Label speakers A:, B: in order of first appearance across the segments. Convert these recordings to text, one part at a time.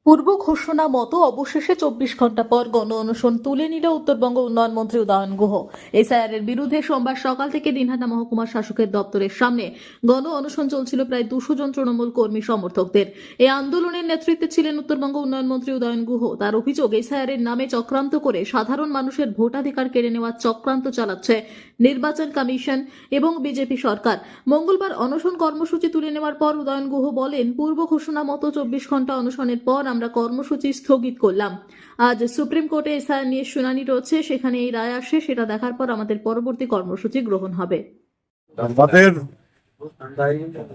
A: পূর্ব ঘোষণা মতো অবশেষে 24 ঘন্টা পর গণ অনশন তুলে নিল উত্তরবঙ্গ উন্নয়ন মন্ত্রী উদয়ন গুহ। এসআইআর এর বিরুদ্ধে সোমবার সকাল থেকে দিনহাটা মহকুমা শাসকের দপ্তরের সামনে গণ অনশন চলছিল প্রায় 200 জন তৃণমূল কর্মী সমর্থকদের। এই আন্দোলনের নেতৃত্বে ছিলেন উত্তরবঙ্গ উন্নয়ন মন্ত্রী উদয়ন গুহ। তার অভিযোগ, এসআইআর এর নামে চক্রান্ত করে সাধারণ মানুষের ভোটাধিকার কেড়ে নেওয়ার চক্রান্ত চালাচ্ছে নির্বাচন কমিশন এবং বিজেপি সরকার। মঙ্গলবার অনশন কর্মসূচি তুলে নেওয়ার পর উদয়ন গুহ বলেন, পূর্ব ঘোষণা মতো 24 ঘন্টা অনশনের পর আমরা কর্মসূচি স্থগিত করলাম। আজ সুপ্রিম কোর্টে এসআইআর নিয়ে শুনানি রয়েছে, সেখানে এই রায় আসে, সেটা দেখার পর আমাদের পরবর্তী কর্মসূচি গ্রহণ হবে।
B: আমাদের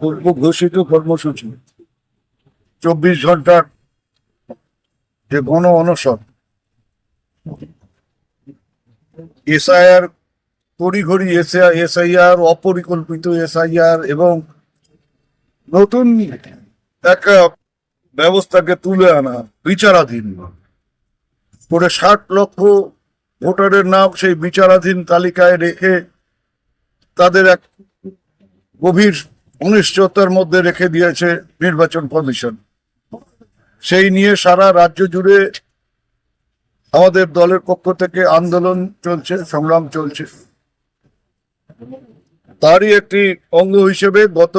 B: পূর্ব ঘোষিত কর্মসূচি 24 ঘন্টার যে গণ অনশন, এসআইআর তড়িঘড়ি এসআইআর, অপরিকল্পিত এসআইআর এবং নতুন একটা ব্যবস্থাকে তুলে আনা বিচারাধীন করে 60 লক্ষ ভোটারের নাম সেই বিচারাধীন তালিকায় রেখে তাদের এক গভীর অনিশ্চয়তার মধ্যে রেখে দিয়েছে নির্বাচন কমিশন। সেই নিয়ে সারা রাজ্য জুড়ে আমাদের দলের পক্ষ থেকে আন্দোলন চলছে, সংগ্রাম চলছে। তারই একটি অঙ্গ হিসেবে গত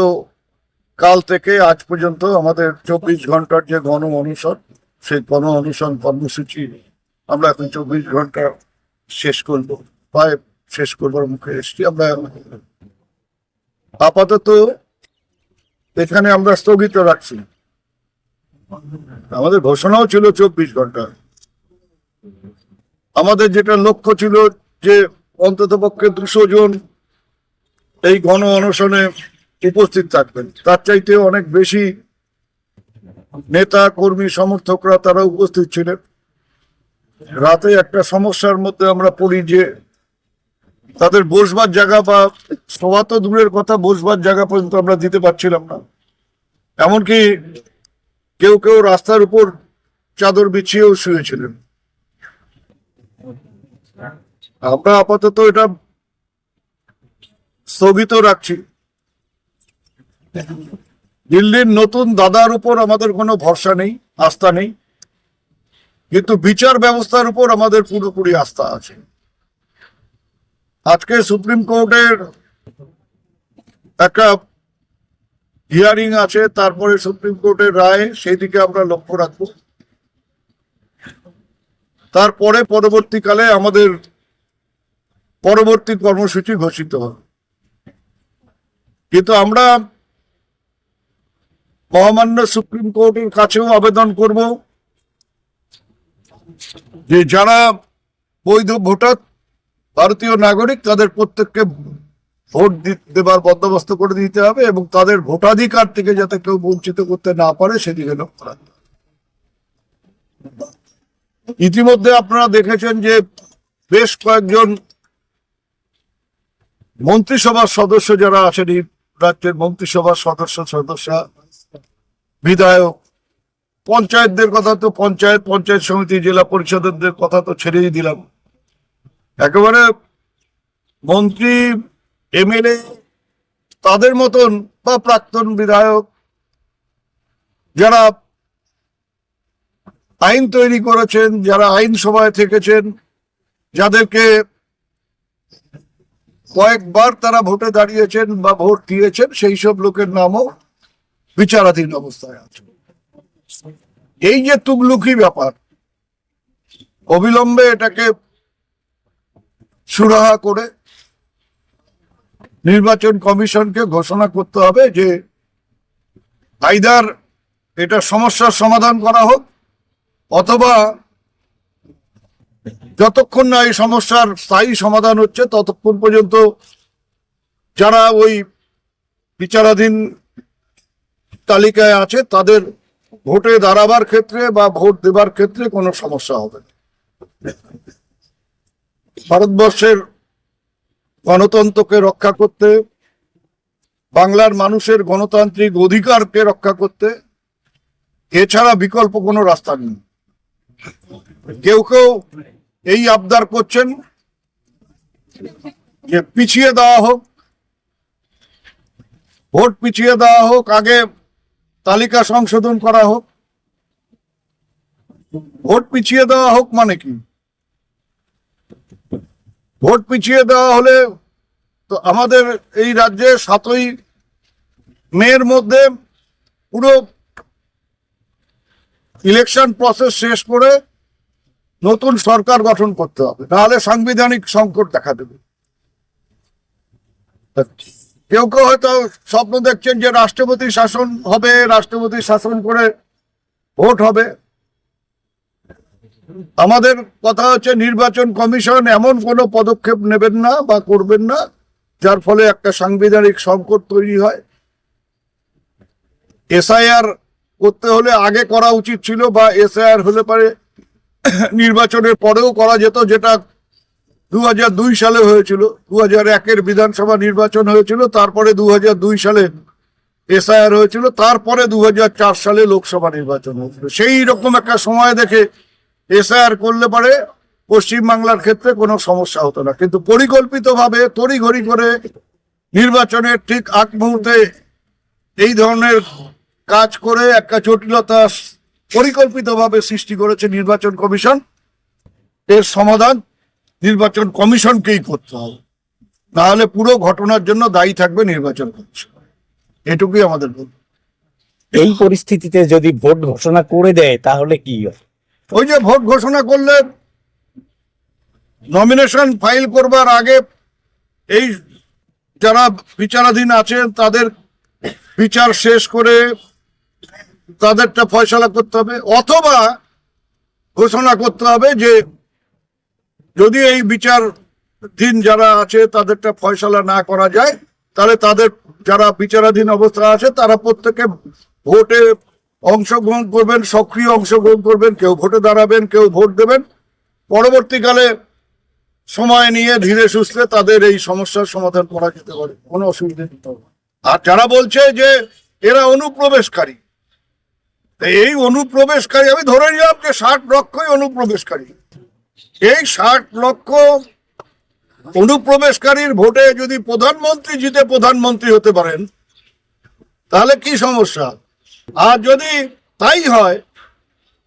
B: কাল থেকে আজ পর্যন্ত আমাদের 24 ঘন্টার যে গণ অনশন, সেই গণ অনশন কর্মসূচি আমরা এখন 24 ঘন্টা শেষ করবো, প্রায় শেষ করবার মুখে এসছি। আমরা আপাতত এখানে আমরা স্থগিত রাখছি। আমাদের ঘোষণাও ছিল 24 ঘন্টা। আমাদের যেটা লক্ষ্য ছিল যে অন্তত পক্ষে 200 জন এই গণ অনশনে উপস্থিত থাকবেন, তার চাইতে অনেক বেশি নেতা কর্মী সমর্থকরা তারা উপস্থিত ছিলেন। রাতে একটা সমস্যার মধ্যে আমরা পড়ি যে তাদের বসবার জায়গা বা শোয়া তো দূরের কথা, বসবার জায়গা পর্যন্ত আমরা দিতে পারছিলাম না। এমনকি কেউ কেউ রাস্তার উপর চাদর বিছিয়েও শুয়েছিলেন। আমরা আপাতত এটা স্থগিত রাখছি। দিল্লির নতুন দাদার উপর আমাদের কোনো ভরসা নেই, আস্থা নেই, কিন্তু বিচার ব্যবস্থার উপর আমাদের পুরোপুরি আস্থা আছে। আজকে সুপ্রিম কোর্টের একটা হিয়ারিং আছে, তারপরে সুপ্রিম কোর্টের রায়, সেই দিকে আমরা লক্ষ্য রাখবো। তারপরে পরবর্তীকালে আমাদের পরবর্তী কর্মসূচি ঘোষিত হবে। কিন্তু আমরা মহামান্য সুপ্রিম কোর্টের কাছেও আবেদন করব যে যারা বৈধ ভোটার, ভারতীয় নাগরিক, তাদের প্রত্যেককে ভোট দেবার বন্দোবস্ত করে দিতে হবে এবং তাদের ভোটাধিকার থেকে যাতে কেউ বঞ্চিত করতে না পারে সেদিকে লক্ষ্য রাখতে হবে। ইতিমধ্যে আপনারা দেখেছেন যে বেশ কয়েকজন মন্ত্রিসভার সদস্য যারা আছেন, এই রাজ্যের মন্ত্রিসভার সদস্য, বিধায়ক, পঞ্চায়েতদের কথা তো পঞ্চায়েত সমিতি, জেলা পরিষদের কথা তো ছেড়েই দিলাম, একেবারে মন্ত্রী, এমএলএ, তাদের মতন বা প্রাক্তন বিধায়ক যারা আইন তৈরি করেছেন, যারা আইনসভায় থেকেছেন, যাদেরকে কয়েকবার তারা ভোটে দাঁড়িয়েছেন বা ভোট দিয়েছেন, সেই সব লোকের নামও বিচারাধীন অবস্থায় আছে। এই যে তুগলুকি ব্যাপার, অবিলম্বে এটাকে সুরাহা করে নির্বাচন কমিশনকে ঘোষণা করতে হবে যে আইদার এটা সমস্যার সমাধান করা হোক, অথবা যতক্ষণ না এই সমস্যার স্থায়ী সমাধান হচ্ছে ততক্ষণ পর্যন্ত যারা ওই বিচারাধীন তালিকায় আছে তাদের ভোটে দাঁড়াবার ক্ষেত্রে বা ভোট দেবার ক্ষেত্রে কোনো সমস্যা হবে না। ভারতবর্ষের গণতন্ত্রকে রক্ষা করতে, বাংলার মানুষের গণতান্ত্রিক অধিকারকে রক্ষা করতে এছাড়া বিকল্প কোনো রাস্তা নেই। কেউ কেউ এই আবদার করছেন যে পিছিয়ে দেওয়া হোক, ভোট পিছিয়ে দেওয়া হোক, আগে তালিকা সংশোধন করা হোক। ভোট পিছিয়ে দেওয়া হোক মানে কি? ভোট পিছিয়ে দেওয়া হলে তো আমাদের এই রাজ্যে 7ই মের মধ্যে পুরো ইলেকশন প্রসেস শেষ করে নতুন সরকার গঠন করতে হবে, নাহলে সাংবিধানিক সংকট দেখা দেবে। কেউ কেউ হয়তো স্বপ্ন দেখছেন যে রাষ্ট্রপতি শাসন হবে, রাষ্ট্রপতি শাসন করে ভোট হবে। আমাদের কথা হচ্ছে নির্বাচন কমিশন এমন কোনো পদক্ষেপ নেবেন না বা করবেন না যার ফলে একটা সাংবিধানিক সংকট তৈরি হয়। এসআইআর করতে হলে আগে করা উচিত ছিল, বা এসআইআর হলে পারে নির্বাচনের পরেও করা যেত, যেটা 2002 সালে হয়েছিল। 2001-এর বিধানসভা নির্বাচন হয়েছিল, তারপরে 2002 সালে এসআইআর হয়েছিল, তারপরে 2004 সালে লোকসভা নির্বাচন হয়েছিল। সেই রকম একটা সময় দেখে এসআইআর করলে পারে পশ্চিমবাংলার ক্ষেত্রে কোনো সমস্যা হতো না। কিন্তু পরিকল্পিতভাবে তড়িঘড়ি করে নির্বাচনের ঠিক আগ মুহূর্তে এই ধরনের কাজ করে একটা জটিলতা পরিকল্পিতভাবে সৃষ্টি করেছে নির্বাচন কমিশন। এর সমাধান নির্বাচন কমিশনকেই করতে হবে, নাহলে পুরো ঘটনার জন্য দায়ী থাকবে নির্বাচন কমিশন। এটুকুই আমাদের বলবো।
C: এই পরিস্থিতিতে যদি ভোট ঘোষণা করে দেয় তাহলে কি হয়?
B: ওই যে ভোট ঘোষণা করলে নমিনেশন ফাইল করবার আগে এই যারা বিচারাধীন আছেন তাদের বিচার শেষ করে তাদেরটা ফয়সালা করতে হবে, অথবা ঘোষণা করতে হবে যে যদি এই বিচারাধীন যারা আছে তাদেরটা ফয়সালা না করা যায়, তাহলে তাদের যারা বিচারাধীন অবস্থা আছে তারা প্রত্যেকে ভোটে অংশগ্রহণ করবেন, সক্রিয় অংশগ্রহণ করবেন, কেউ ভোটে দাঁড়াবেন, কেউ ভোট দেবেন। পরবর্তীকালে সময় নিয়ে ধীরে সুস্থে তাদের এই সমস্যার সমাধান করা যেতে পারে, কোনো অসুবিধা নেই। আর যারা বলছে যে এরা অনুপ্রবেশকারী, এই অনুপ্রবেশকারী আমি ধরে নিলাম যে 60 লক্ষই অনুপ্রবেশকারী। এই 60 লক্ষ অনুপ্রবেশকারীর ভোটে যদি প্রধানমন্ত্রী জিতে প্রধানমন্ত্রী হতে পারেন তাহলে কি সমস্যা? আর যদি তাই হয়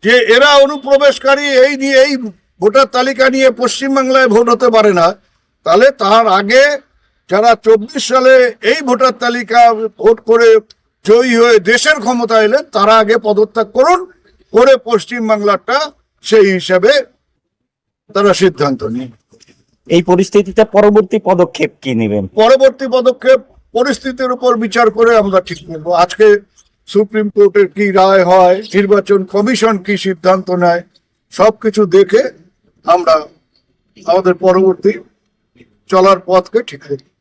B: যে এরা অনুপ্রবেশকারী, এই নিয়ে এই ভোটার তালিকা নিয়ে পশ্চিমবাংলায় ভোট হতে পারে না, তাহলে তার আগে যারা 24 সালে এই ভোটার তালিকা ভোট করে জয়ী হয়ে দেশের ক্ষমতা এলেন তারা আগে পদত্যাগ করুন, করে পশ্চিমবাংলাটা সেই হিসাবে তারা সিদ্ধান্ত নিন।
C: এই পরিস্থিতিতে পরবর্তী পদক্ষেপ কি নেবেন?
B: পরবর্তী পদক্ষেপ পরিস্থিতির উপর বিচার করে আমরা ঠিক করবো। আজকে সুপ্রিম কোর্টের কি রায় হয়, নির্বাচন কমিশন কি সিদ্ধান্ত নেয়, সবকিছু দেখে আমরা আমাদের পরবর্তী চলার পথকে ঠিক করব।